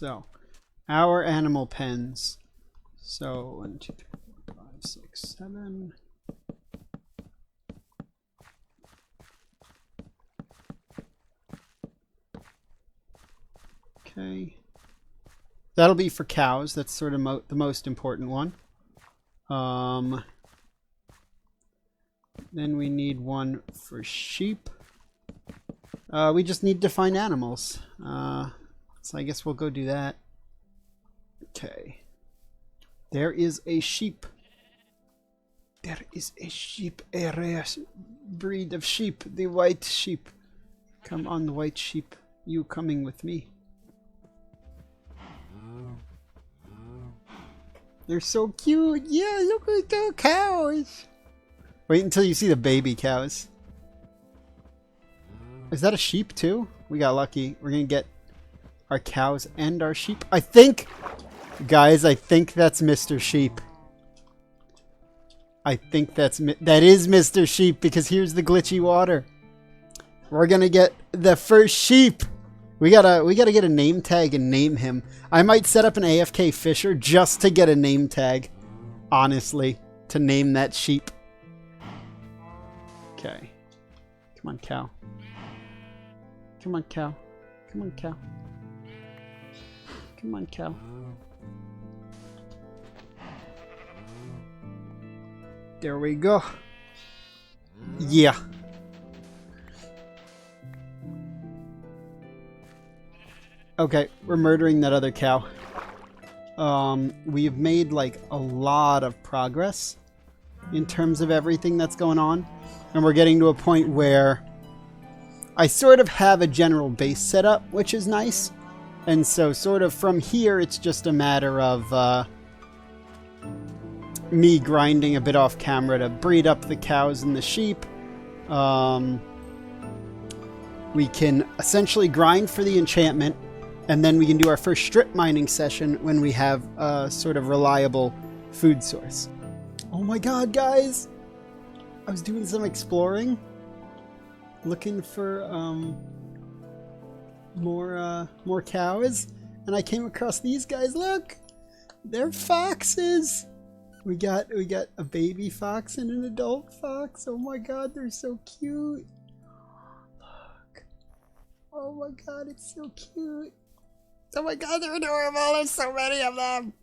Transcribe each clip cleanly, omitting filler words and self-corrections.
So, our animal pens. So, 1, 2, 3, 4, 5, 6, 7. Okay. That'll be for cows. That's sort of the most important one. Then we need one for sheep. We just need to find animals. So I guess we'll go do that. Okay. There is a sheep. There is a sheep. A rare breed of sheep. The white sheep. Come on, white sheep. You coming with me? They're so cute. Yeah, look at the cows. Wait until you see the baby cows. Is that a sheep too? We got lucky. We're gonna get our cows and our sheep. I think, guys, I think that's Mr. Sheep. I think that is Mr. Sheep, because here's the glitchy water. We're gonna get the first sheep. We gotta get a name tag and name him. I might set up an AFK Fisher just to get a name tag. Honestly, to name that sheep. Okay. Come on, cow. Come on, cow. Come on, cow. Come on, cow. There we go. Yeah. Okay, we're murdering that other cow. We've made like a lot of progress in terms of everything that's going on. And we're getting to a point where I sort of have a general base set up, which is nice. And so sort of from here, it's just a matter of me grinding a bit off camera to breed up the cows and the sheep. We can essentially grind for the enchantment, and then we can do our first strip mining session when we have a sort of reliable food source. Oh my god, guys! I was doing some exploring, looking for more cows, and I came across these guys. Look! They're foxes! We got a baby fox and an adult fox. Oh my god, they're so cute. Look. Oh my god, it's so cute. Oh my god, they're adorable. There's so many of them.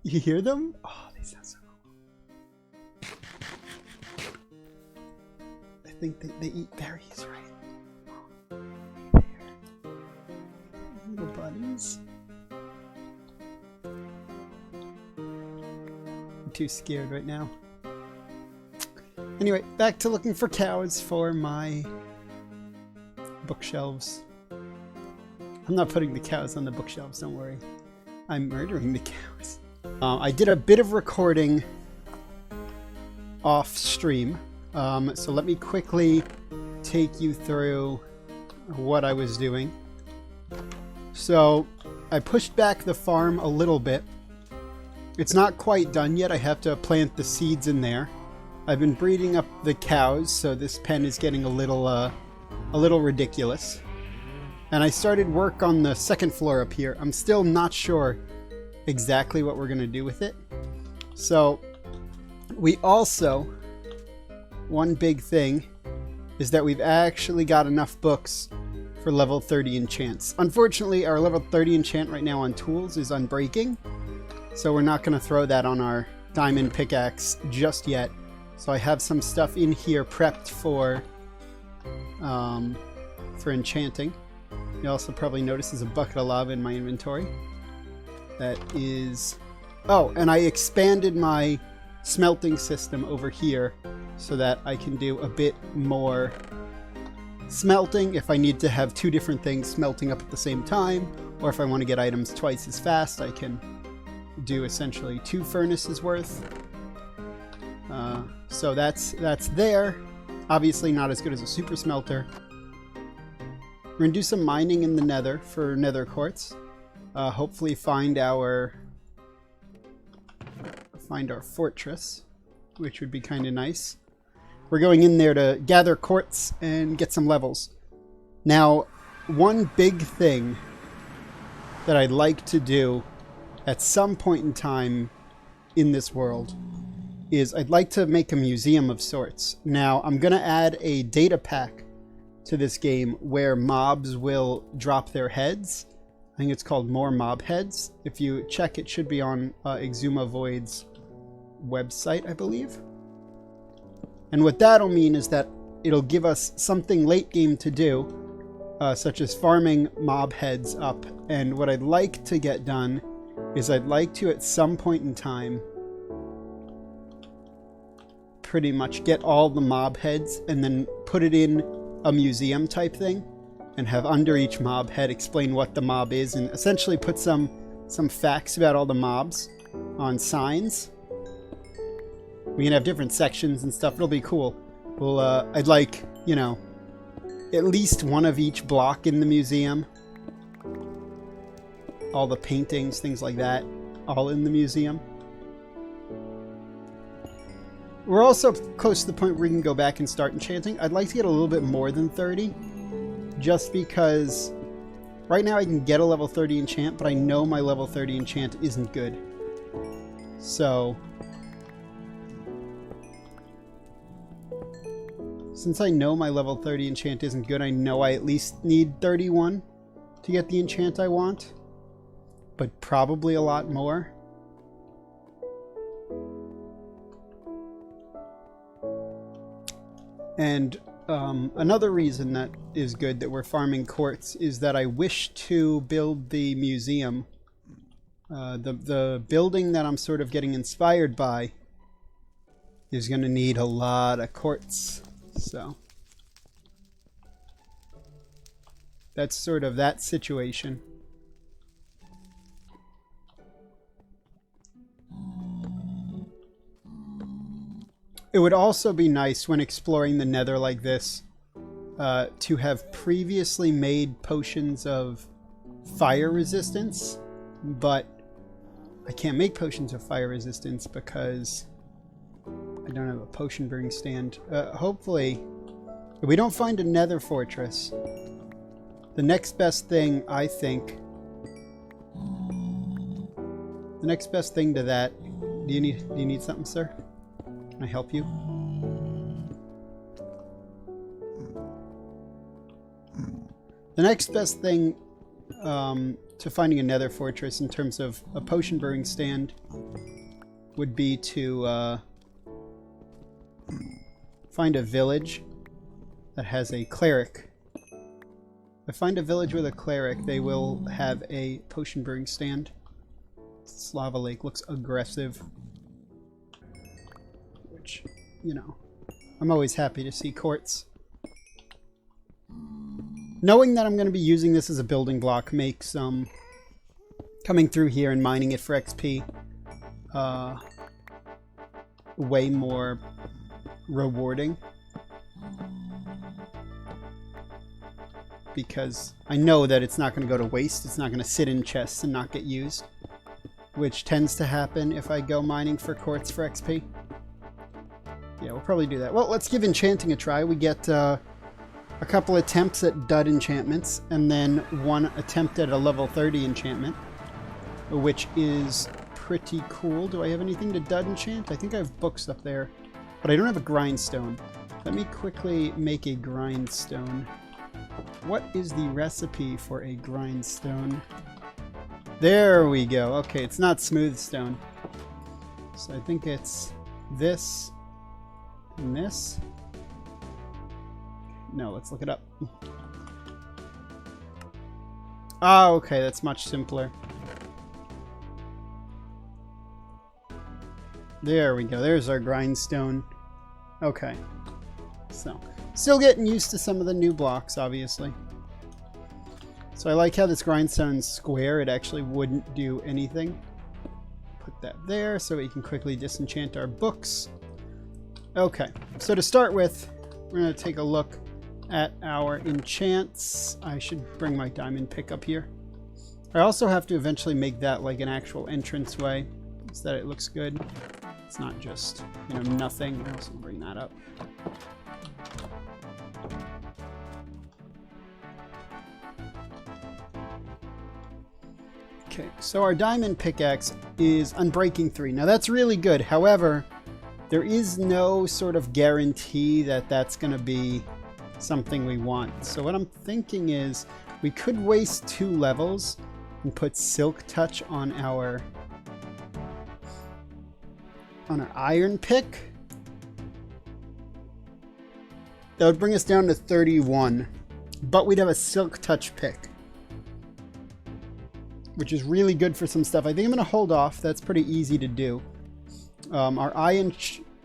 You hear them? Oh, they sound so cool. I think they eat berries, right? There. Little buddies. I'm too scared right now. Anyway, back to looking for cows for my bookshelves. I'm not putting the cows on the bookshelves, don't worry. I'm murdering the cows. I did a bit of recording off stream, so let me quickly take you through what I was doing. So I pushed back the farm a little bit. It's not quite done yet. I have to plant the seeds in there. I've been breeding up the cows, so this pen is getting a little ridiculous. And I started work on the second floor up here. I'm still not sure exactly what we're gonna do with it. So we also, one big thing is that we've actually got enough books for level 30 enchants. Unfortunately, our level 30 enchant right now on tools is unbreaking, so we're not gonna throw that on our diamond pickaxe just yet. So I have some stuff in here prepped for enchanting. You also probably notice there's a bucket of lava in my inventory. That is... Oh, and I expanded my smelting system over here so that I can do a bit more smelting if I need to have two different things smelting up at the same time, or if I want to get items twice as fast, I can do essentially 2 furnaces worth. So that's there. Obviously not as good as a super smelter. We're gonna do some mining in the nether for nether quartz. Hopefully find our fortress, which would be kind of nice. We're going in there to gather quartz and get some levels. Now, one big thing that I'd like to do at some point in time in this world is I'd like to make a museum of sorts. Now, I'm going to add a data pack to this game where mobs will drop their heads. I think it's called More Mob Heads. If you check, it should be on Exuma Void's website, I believe. And what that'll mean is that it'll give us something late game to do, such as farming mob heads up. And what I'd like to get done is I'd like to, at some point in time, pretty much get all the mob heads and then put it in a museum type thing and have under each mob head explain what the mob is and essentially put some facts about all the mobs on signs. We can have different sections and stuff. It'll be cool. Well, I'd like, you know, at least one of each block in the museum. All the paintings, things like that, all in the museum. We're also close to the point where we can go back and start enchanting. I'd like to get a little bit more than 30, just because right now I can get a level 30 enchant, but I know my level 30 enchant isn't good. So, since I know my level 30 enchant isn't good, I know I at least need 31 to get the enchant I want, but probably a lot more. And another reason that is good that we're farming quartz is that I wish to build the museum. The building that I'm sort of getting inspired by is going to need a lot of quartz. So that's sort of that situation. It would also be nice when exploring the Nether like this to have previously made potions of fire resistance, but I can't make potions of fire resistance because I don't have a potion brewing stand. Hopefully, if we don't find a Nether fortress, the next best thing, I think, the next best thing to that, do you need something, sir? Can I help you? The next best thing to finding a Nether fortress in terms of a potion brewing stand would be to find a village that has a cleric. If I find a village with a cleric, they will have a potion brewing stand. This lava lake looks aggressive. Which, you know, I'm always happy to see quartz. Knowing that I'm going to be using this as a building block makes coming through here and mining it for XP way more rewarding. Because I know that it's not going to go to waste. It's not going to sit in chests and not get used. Which tends to happen if I go mining for quartz for XP. Yeah, we'll probably do that. Well, let's give enchanting a try. We get a couple attempts at dud enchantments, and then one attempt at a level 30 enchantment, which is pretty cool. Do I have anything to dud enchant? I think I have books up there, but I don't have a grindstone. Let me quickly make a grindstone. What is the recipe for a grindstone? There we go. Okay, it's not smooth stone. So I think it's this and this. No, let's look it up. Ah, okay, that's much simpler. There we go. There's our grindstone. Okay. So, still getting used to some of the new blocks, obviously. So I like how this grindstone's square. It actually wouldn't do anything. Put that there so we can quickly disenchant our books. Okay, so to start with, we're going to take a look at our enchants. I should bring my diamond pick up here. I also have to eventually make that like an actual entranceway so that it looks good. It's not just, you know, nothing. I'll also bring that up. Okay, so our diamond pickaxe is Unbreaking 3. Now that's really good. However, there is no sort of guarantee that that's going to be something we want. So what I'm thinking is we could waste 2 levels and put Silk Touch on our iron pick. That would bring us down to 31, but we'd have a Silk Touch pick, which is really good for some stuff. I think I'm going to hold off. That's pretty easy to do. Our iron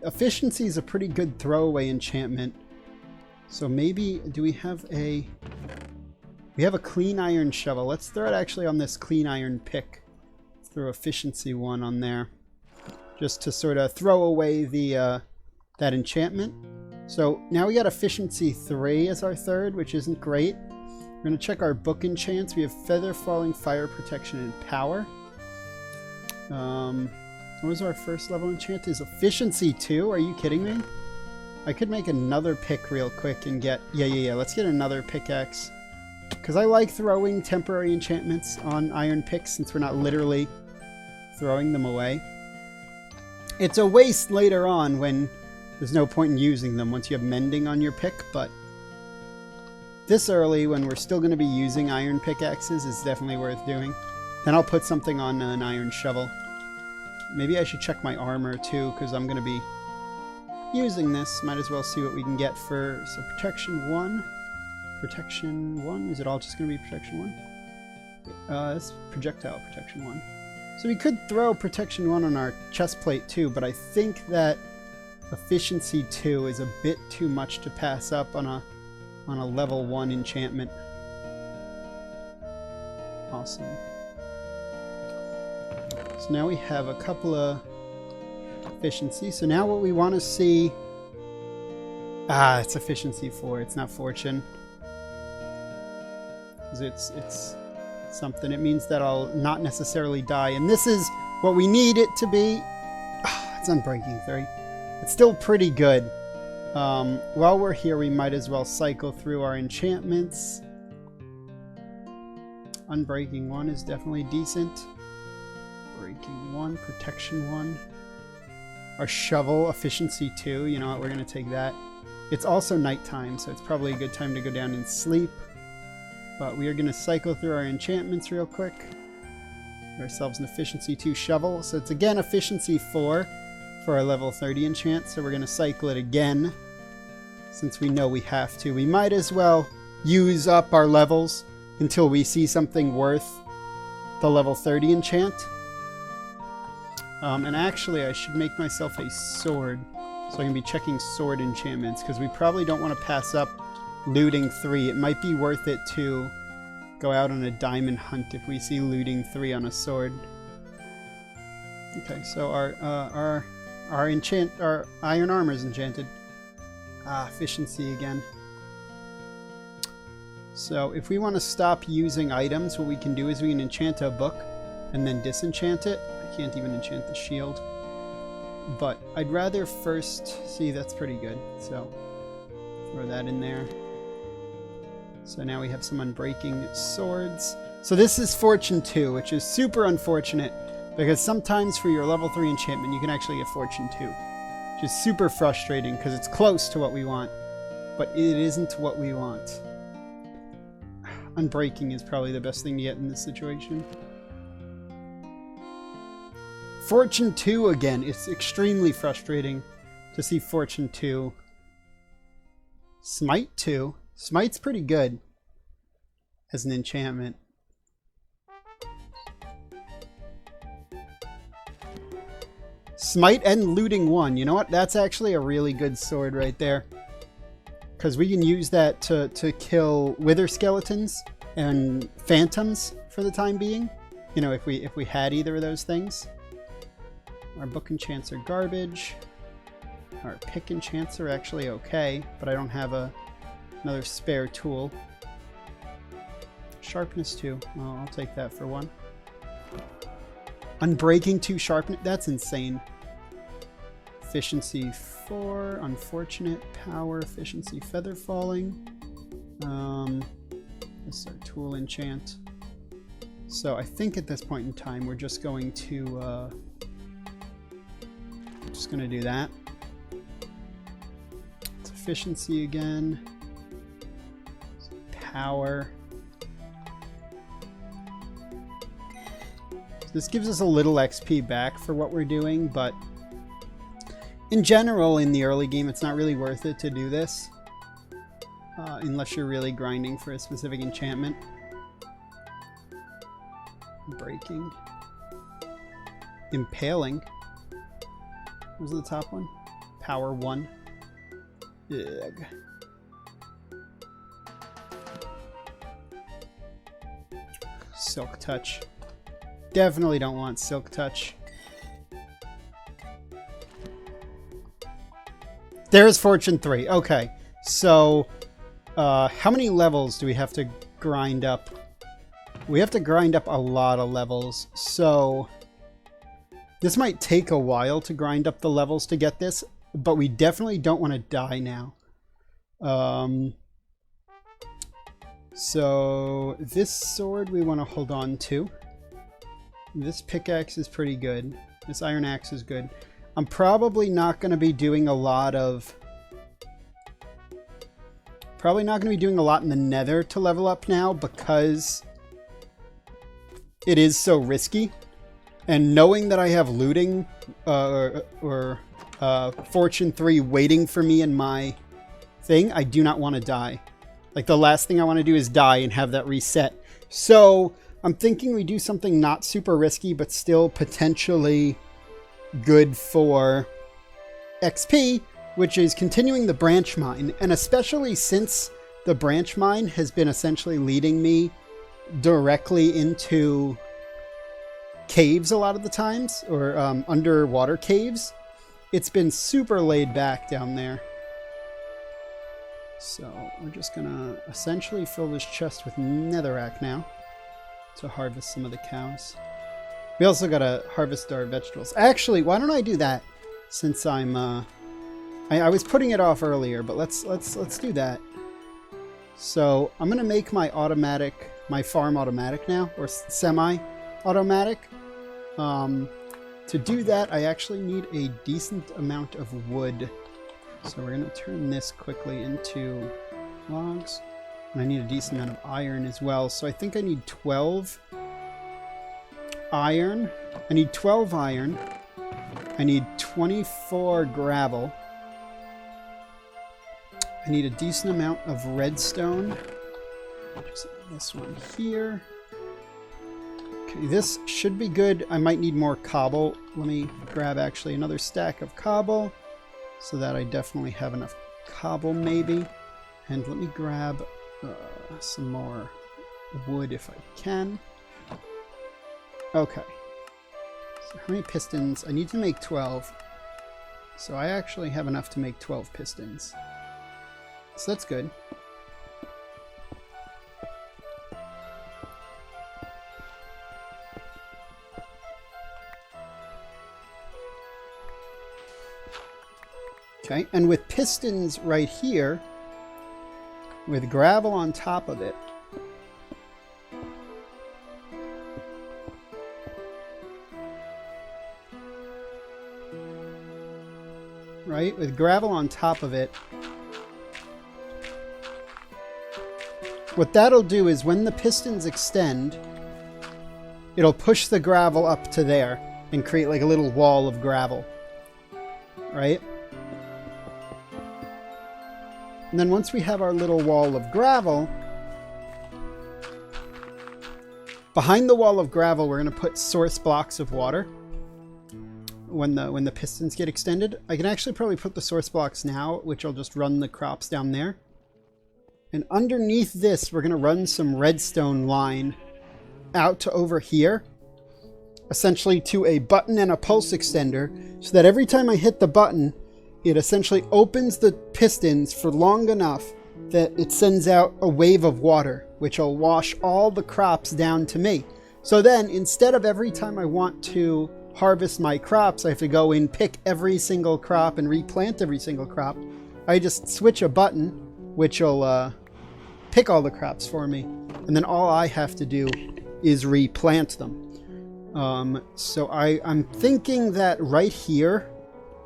efficiency is a pretty good throwaway enchantment. So maybe, do we have a... We have a clean iron shovel. Let's throw it actually on this clean iron pick. Let's throw efficiency 1 on there, just to sort of throw away the that enchantment. So now we got efficiency 3 as our third, which isn't great. We're going to check our book enchants. We have feather falling, fire protection, and power. What was our first level enchant? Is efficiency 2? Are you kidding me? I could make another pick real quick and get... Yeah. Let's get another pickaxe. Because I like throwing temporary enchantments on iron picks since we're not literally throwing them away. It's a waste later on when there's no point in using them once you have mending on your pick, but this early when we're still going to be using iron pickaxes is definitely worth doing. Then I'll put something on an iron shovel. Maybe I should check my armor too, because I'm going to be using this. Might as well see what we can get for... So protection 1. Protection 1? Is it all just going to be protection 1? It's projectile protection 1. So we could throw protection 1 on our chest plate too, but I think that efficiency 2 is a bit too much to pass up on a level 1 enchantment. Awesome. So now we have a couple of efficiency. So now what we want to see... it's efficiency 4. It's not fortune. It's something. It means that I'll not necessarily die. And this is what we need it to be. It's Unbreaking 3. It's still pretty good. While we're here, we might as well cycle through our enchantments. Unbreaking 1 is definitely decent. Breaking 1, protection 1. Our shovel, efficiency 2. You know what, we're going to take that. It's also nighttime, so it's probably a good time to go down and sleep. But we are going to cycle through our enchantments real quick. Get ourselves an efficiency 2 shovel. So it's again efficiency 4 for our level 30 enchant. So we're going to cycle it again since we know we have to. We might as well use up our levels until we see something worth the level 30 enchant. And actually I should make myself a sword so I can be checking sword enchantments, because we probably don't want to pass up looting 3. It might be worth it to go out on a diamond hunt if we see looting 3 on a sword. Okay, so our iron armor is enchanted. Efficiency again. So if we want to stop using items, what we can do is we can enchant a book and then disenchant it. I can't even enchant the shield. But I'd rather first... See, that's pretty good. So throw that in there. So now we have some Unbreaking swords. So this is Fortune 2, which is super unfortunate, because sometimes for your level 3 enchantment, you can actually get Fortune 2. Which is super frustrating, because it's close to what we want, but it isn't what we want. Unbreaking is probably the best thing to get in this situation. Fortune 2 again. It's extremely frustrating to see Fortune 2. Smite 2. Smite's pretty good as an enchantment. Smite and looting 1. You know what? That's actually a really good sword right there. Because we can use that to kill wither skeletons and phantoms for the time being. You know, if we had either of those things. Our book enchants are garbage. Our pick enchants are actually okay, but I don't have another spare tool. Sharpness 2. Well, I'll take that for 1. Unbreaking 2 sharpness. That's insane. Efficiency 4. Unfortunate. Power. Efficiency. Feather falling. This is our tool enchant. So I think at this point in time, we're just going to do that. It's efficiency again. Power. So this gives us a little XP back for what we're doing, but in general, in the early game, it's not really worth it to do this. Unless you're really grinding for a specific enchantment. Breaking. Impaling. What was the top one? Power 1. Ugh. Silk Touch. Definitely don't want Silk Touch. There's Fortune 3. Okay. So, how many levels do we have to grind up? We have to grind up a lot of levels. So, this might take a while to grind up the levels to get this, but we definitely don't want to die now. So, this sword we want to hold on to. This pickaxe is pretty good. This iron axe is good. I'm probably not going to be doing a lot of... Probably not going to be doing a lot in the nether to level up now because it is so risky. And knowing that I have looting or Fortune 3 waiting for me in my thing, I do not want to die. Like, the last thing I want to do is die and have that reset. So, I'm thinking we do something not super risky, but still potentially good for XP, which is continuing the branch mine. And especially since the branch mine has been essentially leading me directly into caves a lot of the times, or underwater caves, it's been super laid back down there. So we're just gonna essentially fill this chest with netherrack now to harvest some of the cows. We also gotta harvest our vegetables. Actually, why don't I do that since I'm I was putting it off earlier, but let's do that. So I'm gonna make my farm automatic now, or semi-automatic. To do that, I actually need a decent amount of wood. So we're going to turn this quickly into logs. And I need a decent amount of iron as well. So I think I need 12 iron. I need 12 iron. I need 24 gravel. I need a decent amount of redstone. Just this one here. Okay, this should be good. I might need more cobble. Let me grab actually another stack of cobble so that I definitely have enough cobble maybe. And let me grab some more wood if I can. Okay. So how many pistons? I need to make 12. So I actually have enough to make 12 pistons. So that's good. Okay, and with pistons right here, with gravel on top of it, right, with gravel on top of it, what that'll do is when the pistons extend, it'll push the gravel up to there and create like a little wall of gravel, right? And then once we have our little wall of gravel, behind the wall of gravel, we're going to put source blocks of water when the pistons get extended. I can actually probably put the source blocks now, which will just run the crops down there. And underneath this, we're going to run some redstone line out to over here, essentially to a button and a pulse extender, so that every time I hit the button, it essentially opens the pistons for long enough that it sends out a wave of water, which will wash all the crops down to me. So then, instead of every time I want to harvest my crops, I have to go in, pick every single crop, and replant every single crop, I just switch a button, which will pick all the crops for me. And then all I have to do is replant them. So I'm thinking that right here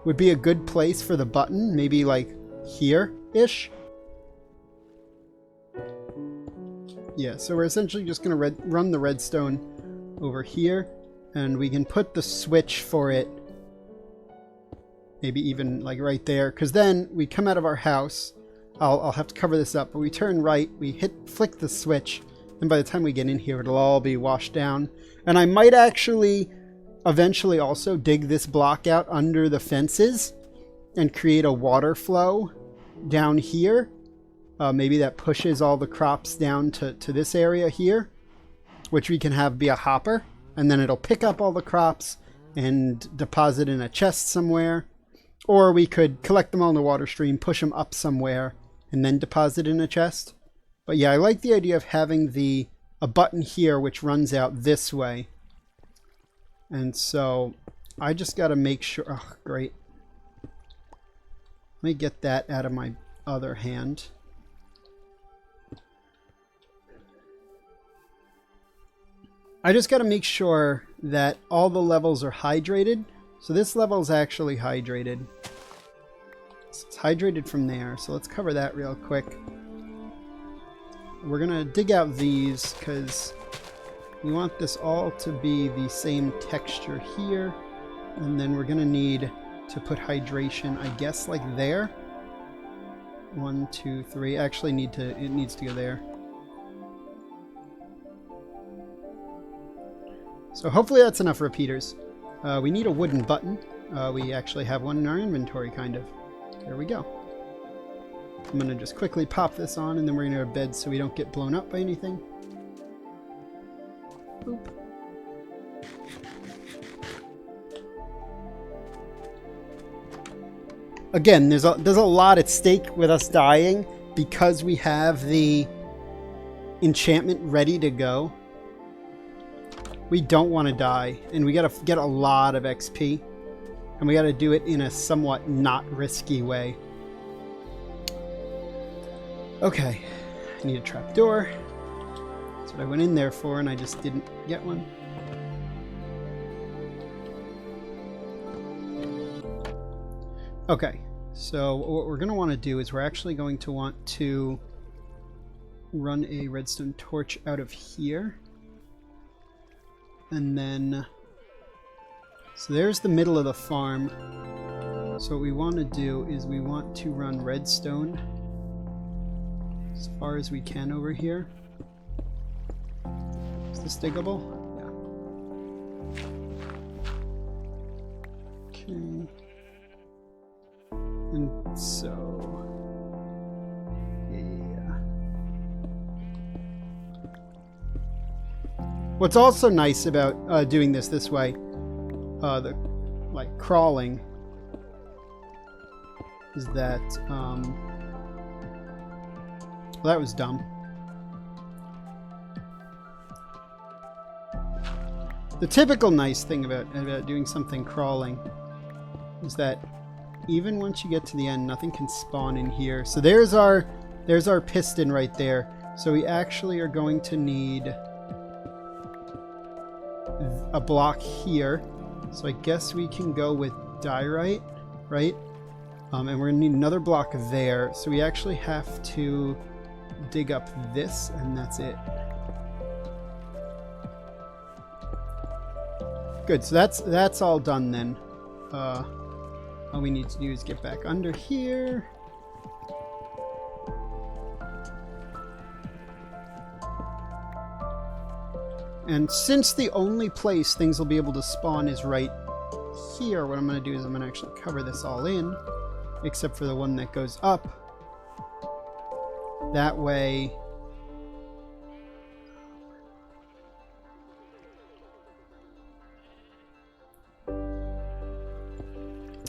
would be a good place for the button, maybe like here-ish. Yeah, so we're essentially just going to run the redstone over here, and we can put the switch for it maybe even like right there, because then we come out of our house. I'll have to cover this up, but we turn right, we flick the switch, and by the time we get in here, it'll all be washed down. And I might actually eventually also dig this block out under the fences and create a water flow down here. Maybe that pushes all the crops down to this area here, which we can have be a hopper, and then it'll pick up all the crops and deposit in a chest somewhere. Or we could collect them all in the water stream, push them up somewhere, and then deposit in a chest. But yeah, I like the idea of having a button here which runs out this way. And so I just got to make sure... Oh, great. Let me get that out of my other hand. I just got to make sure that all the levels are hydrated. So this level is actually hydrated. So it's hydrated from there. So let's cover that real quick. We're going to dig out these because we want this all to be the same texture here. And then we're going to need to put hydration, I guess, like there. 1, 2, 3. Actually, it needs to go there. So hopefully that's enough repeaters. We need a wooden button. We actually have one in our inventory, kind of. There we go. I'm going to just quickly pop this on, and then we're going to go to bed so we don't get blown up by anything. Boop. Again, there's a lot at stake with us dying because we have the enchantment ready to go. We don't want to die, and we got to get a lot of XP, and we got to do it in a somewhat not risky way. Okay, I need a trapdoor. That's what I went in there for, and I just didn't get one. Okay, so what we're going to want to do is we're actually going to want to run a redstone torch out of here. And then, so there's the middle of the farm. So what we want to do is we want to run redstone as far as we can over here. Is this diggable? Yeah. Okay. And so, yeah. What's also nice about doing this way, the like crawling, is that well, that was dumb. The typical nice thing about doing something crawling is that even once you get to the end, nothing can spawn in here. So there's our piston right there. So we actually are going to need a block here, so I guess we can go with diorite, right? And we're gonna need another block there, so we actually have to dig up this, and that's it. Good, so that's all done then. All we need to do is get back under here. And since the only place things will be able to spawn is right here, what I'm going to do is I'm going to actually cover this all in, except for the one that goes up. That way...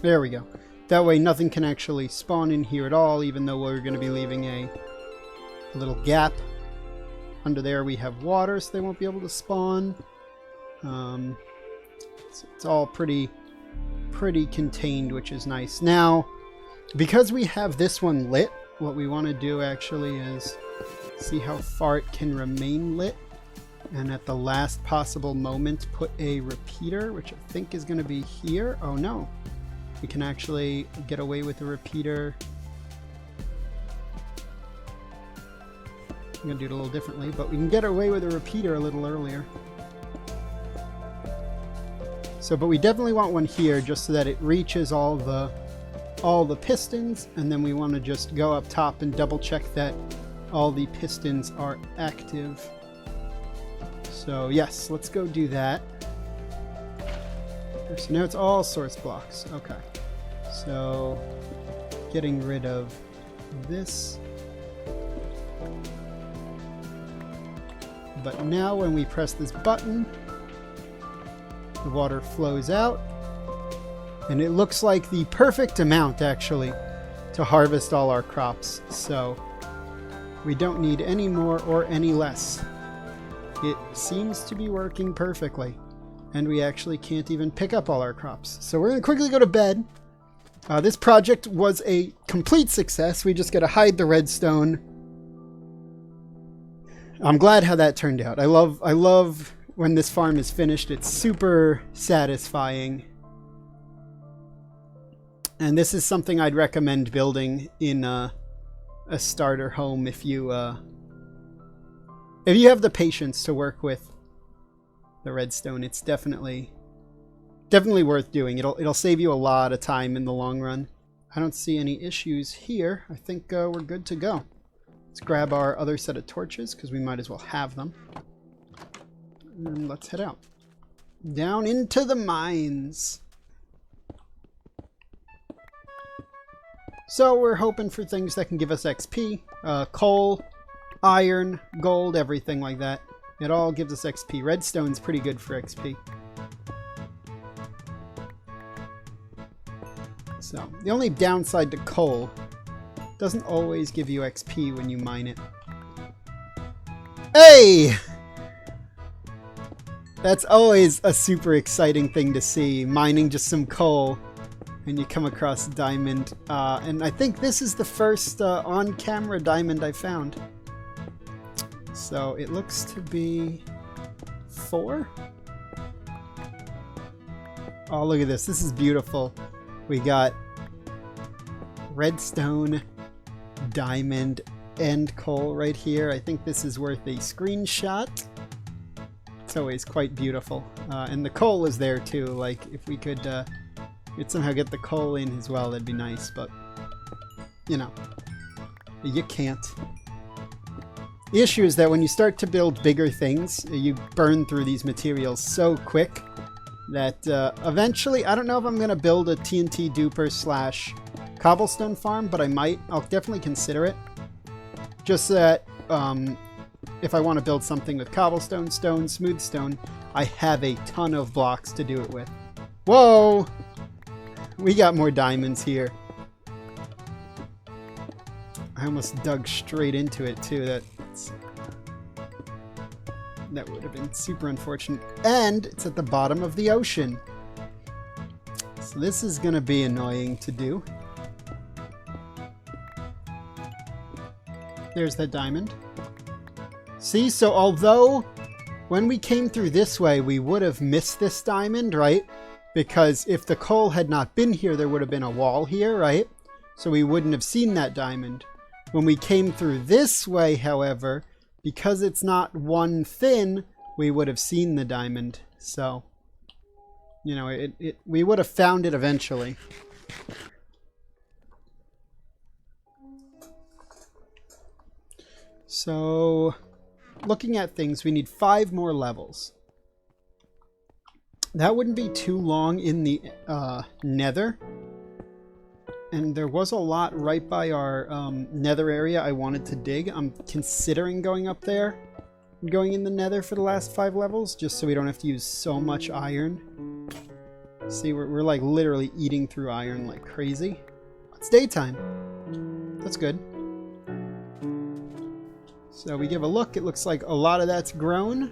There we go. That way nothing can actually spawn in here at all, even though we're going to be leaving a little gap. Under there we have water, so they won't be able to spawn. It's all pretty contained, which is nice. Now, because we have this one lit, what we want to do actually is see how far it can remain lit. And at the last possible moment, put a repeater, which I think is going to be here. Oh no, we can actually get away with a repeater. I'm going to do it a little differently, but we can get away with a repeater a little earlier. So, but we definitely want one here just so that it reaches all the pistons, and then we want to just go up top and double check that all the pistons are active. So yes, let's go do that. So now it's all source blocks. Okay. So getting rid of this. But now when we press this button, the water flows out. And it looks like the perfect amount, actually, to harvest all our crops. So we don't need any more or any less. It seems to be working perfectly. And we actually can't even pick up all our crops. So we're going to quickly go to bed. This project was a complete success. We just got to hide the redstone. I'm glad how that turned out. I love when this farm is finished. It's super satisfying. And this is something I'd recommend building in a starter home if you have the patience to work with the redstone. It's definitely worth doing. It'll save you a lot of time in the long run. I don't see any issues here. I think we're good to go. Let's grab our other set of torches because we might as well have them. And let's head out. Down into the mines. So we're hoping for things that can give us XP. Coal, iron, gold, everything like that. It all gives us XP. Redstone's pretty good for XP. So the only downside to coal, doesn't always give you XP when you mine it. Hey! That's always a super exciting thing to see, mining just some coal. And you come across a diamond, and I think this is the first on-camera diamond I found. So it looks to be 4. Oh, look at this. This is beautiful. We got redstone, diamond, and coal right here. I think this is worth a screenshot. It's always quite beautiful. And the coal is there too. Like, if we could somehow get the coal in as well, that'd be nice, but you know, you can't. The issue is that when you start to build bigger things, you burn through these materials so quick that eventually, I don't know if I'm going to build a TNT duper / cobblestone farm, but I might. I'll definitely consider it. Just so that if I want to build something with cobblestone, stone, smooth stone, I have a ton of blocks to do it with. Whoa! We got more diamonds here. I almost dug straight into it too. That would have been super unfortunate. And it's at the bottom of the ocean. So this is going to be annoying to do. There's that diamond. See, so although when we came through this way, we would have missed this diamond, right? Because if the coal had not been here, there would have been a wall here, right? So we wouldn't have seen that diamond. When we came through this way, however, because it's not one thin, we would have seen the diamond. So, you know, we would have found it eventually. So, looking at things, we need 5 more levels. That wouldn't be too long in the nether. And there was a lot right by our nether area I wanted to dig. I'm considering going up there and going in the nether for the last 5 levels, just so we don't have to use so much iron. See, we're like literally eating through iron like crazy. It's daytime. That's good. So we give a look. It looks like a lot of that's grown.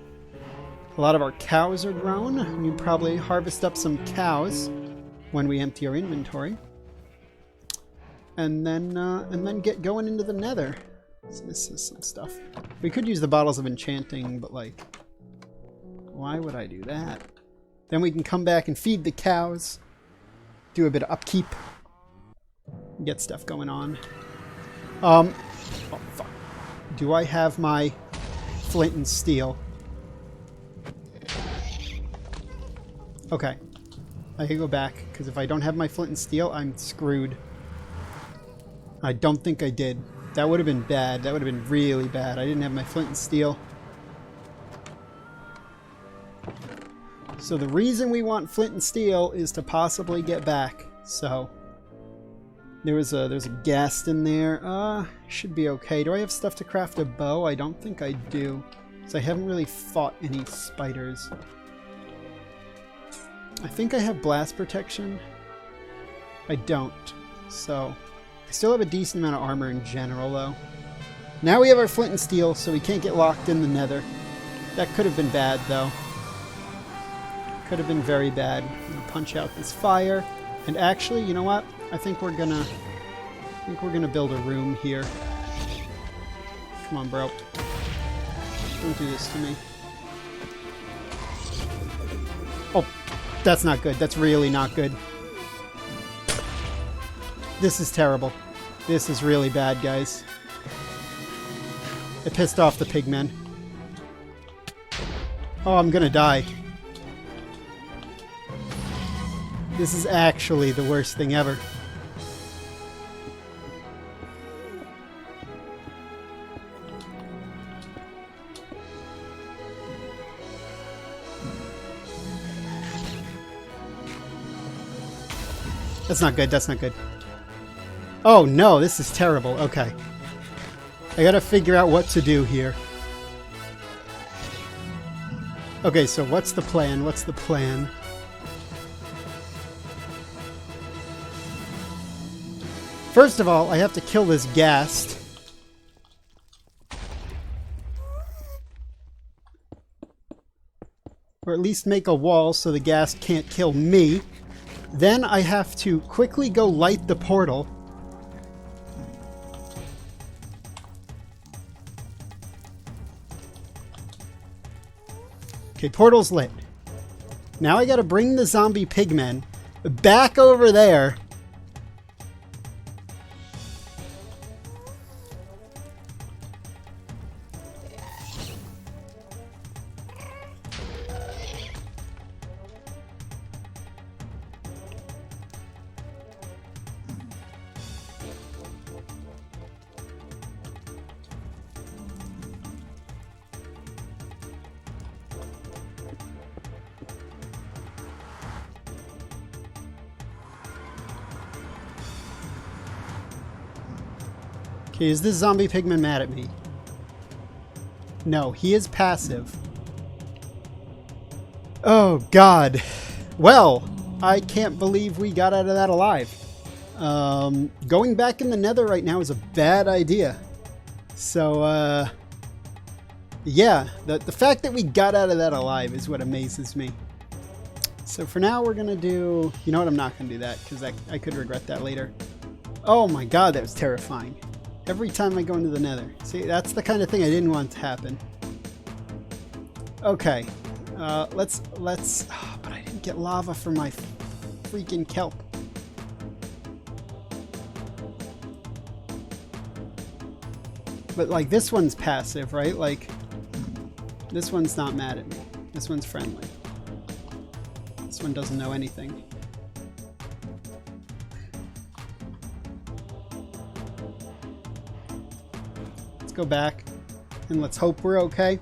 A lot of our cows are grown. We probably harvest up some cows when we empty our inventory. And then get going into the nether. So this is some stuff. We could use the bottles of enchanting, but like, Why would I do that? Then we can come back and feed the cows. Do a bit of upkeep. Get stuff going on. Oh, fuck. Do I have my flint and steel? Okay. I can go back, because if I don't have my flint and steel, I'm screwed. I don't think I did. That would have been bad. That would have been really bad. I didn't have my flint and steel. So the reason we want flint and steel is to possibly get back. So there's a ghast in there. Should be okay. Do I have stuff to craft a bow? I don't think I do, because I haven't really fought any spiders. I think I have blast protection. I don't. So I still have a decent amount of armor in general, though. Now we have our flint and steel, so we can't get locked in the nether. That could have been bad, though. Could have been very bad. I'm gonna punch out this fire. And actually, you know what? I think we're gonna build a room here. Come on, bro. Don't do this to me. Oh, that's not good. That's really not good. This is terrible. This is really bad, guys. It pissed off the pigmen. Oh, I'm gonna die. This is actually the worst thing ever. That's not good, that's not good. Oh no, this is terrible. Okay. I gotta figure out what to do here. Okay, so what's the plan? What's the plan? First of all, I have to kill this ghast. Or at least make a wall so the ghast can't kill me. Then I have to quickly go light the portal. Okay, portal's lit. Now I gotta bring the zombie pigmen back over there. Okay, is this zombie pigman mad at me? No, he is passive. Oh, God. Well, I can't believe we got out of that alive. Going back in the nether right now is a bad idea. So, yeah, the fact that we got out of that alive is what amazes me. So for now, we're going to do... You know what? I'm not going to do that, because I could regret that later. Oh my God, that was terrifying. Every time I go into the nether. See, that's the kind of thing I didn't want to happen. Okay. Let's... Oh, but I didn't get lava for my freaking kelp. But, like, this one's passive, right? Like, this one's not mad at me. This one's friendly. This one doesn't know anything. Go back and let's hope we're okay.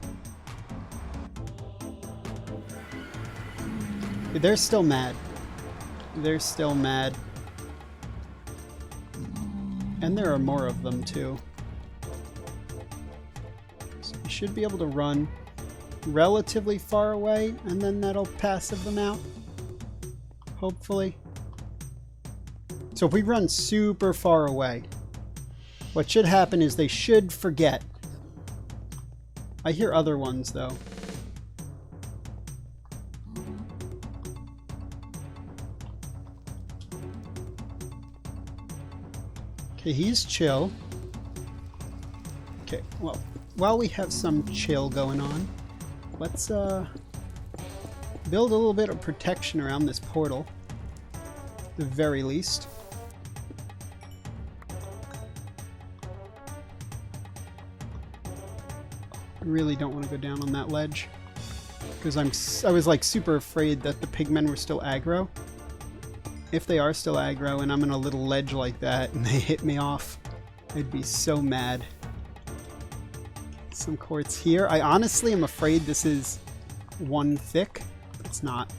They're still mad. They're still mad. And there are more of them too. So we should be able to run relatively far away and then that'll passive them out. Hopefully. So if we run super far away, what should happen is they should forget. I hear other ones, though. Okay, he's chill. Okay, well, while we have some chill going on, let's build a little bit of protection around this portal, at the very least. I really don't want to go down on that ledge, because I was like super afraid that the pigmen were still aggro. If they are still aggro and I'm in a little ledge like that and they hit me off, I'd be so mad. Some quartz here. I honestly am afraid this is one thick. It's not.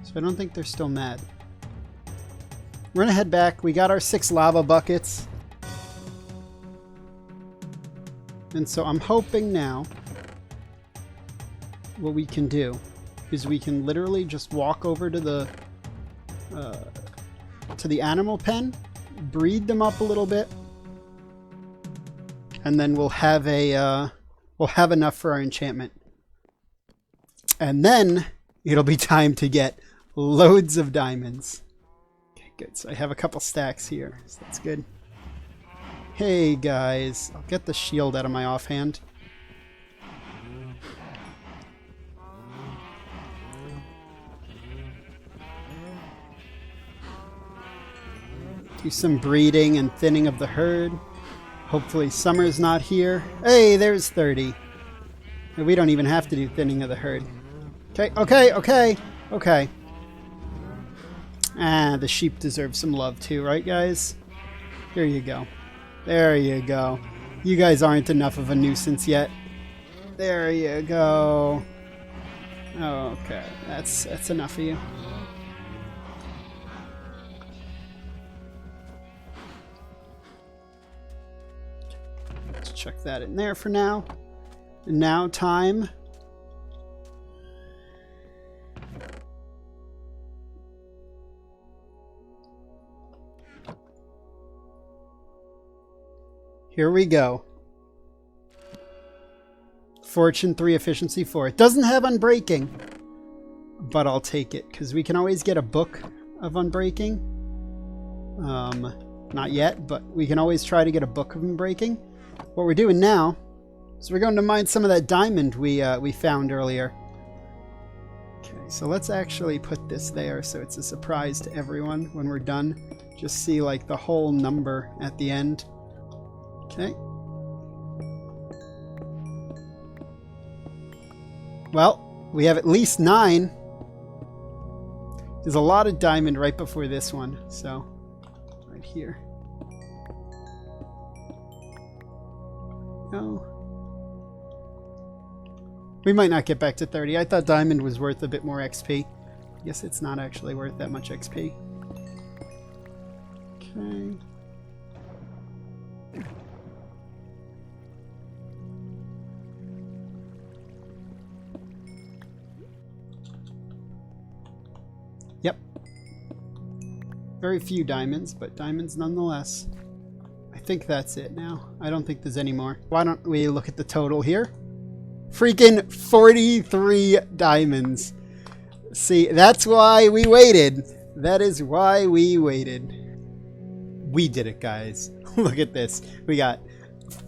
So I don't think they're still mad. We're gonna head back. We got our 6 lava buckets. And so I'm hoping now what we can do is we can literally just walk over to the animal pen, breed them up a little bit, and then we'll have enough for our enchantment. And then it'll be time to get loads of diamonds. Okay, good. So I have a couple stacks here, so that's good. Hey guys, I'll get the shield out of my offhand. Do some breeding and thinning of the herd. Hopefully summer's not here. Hey, there's 30. We don't even have to do thinning of the herd. Okay. Ah, the sheep deserve some love too, right guys? Here you go. There you go. You guys aren't enough of a nuisance yet. There you go. Okay, that's enough of you. Let's chuck that in there for now. And now time. Here we go. Fortune 3, Efficiency 4. It doesn't have Unbreaking, but I'll take it, because we can always get a book of Unbreaking. Not yet, but we can always try to get a book of Unbreaking. What we're doing now is we're going to mine some of that diamond we found earlier. Okay, so let's actually put this there so it's a surprise to everyone when we're done. Just see like the whole number at the end. Okay. Well, we have at least 9. There's a lot of diamond right before this one, so right here. No. We might not get back to 30. I thought diamond was worth a bit more XP. I guess it's not actually worth that much XP. Okay. Yep. Very few diamonds, but diamonds nonetheless. I think that's it now. I don't think there's any more. Why don't we look at the total here? Freaking 43 diamonds. See, that's why we waited. That is why we waited. We did it, guys. Look at this. We got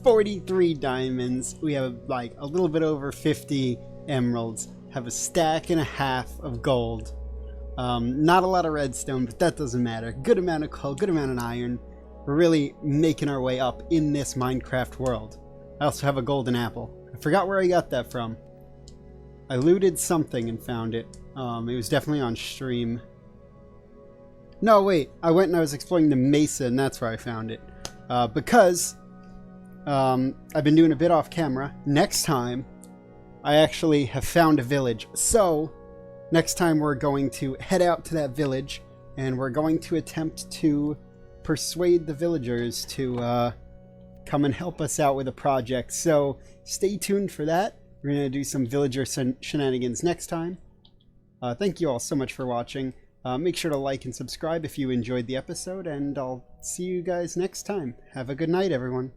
43 diamonds. We have like a little bit over 50 emeralds. Have a stack and a half of gold. Not a lot of redstone, but that doesn't matter. Good amount of coal, good amount of iron. We're really making our way up in this Minecraft world. I also have a golden apple. I forgot where I got that from. I looted something and found it. It was definitely on stream. No, wait. I went and I was exploring the mesa, and that's where I found it. Because I've been doing a bit off camera. Next time, I actually have found a village. So, next time we're going to head out to that village, and we're going to attempt to persuade the villagers to come and help us out with a project. So stay tuned for that. We're going to do some villager shenanigans next time. Thank you all so much for watching. Make sure to like and subscribe if you enjoyed the episode, and I'll see you guys next time. Have a good night, everyone.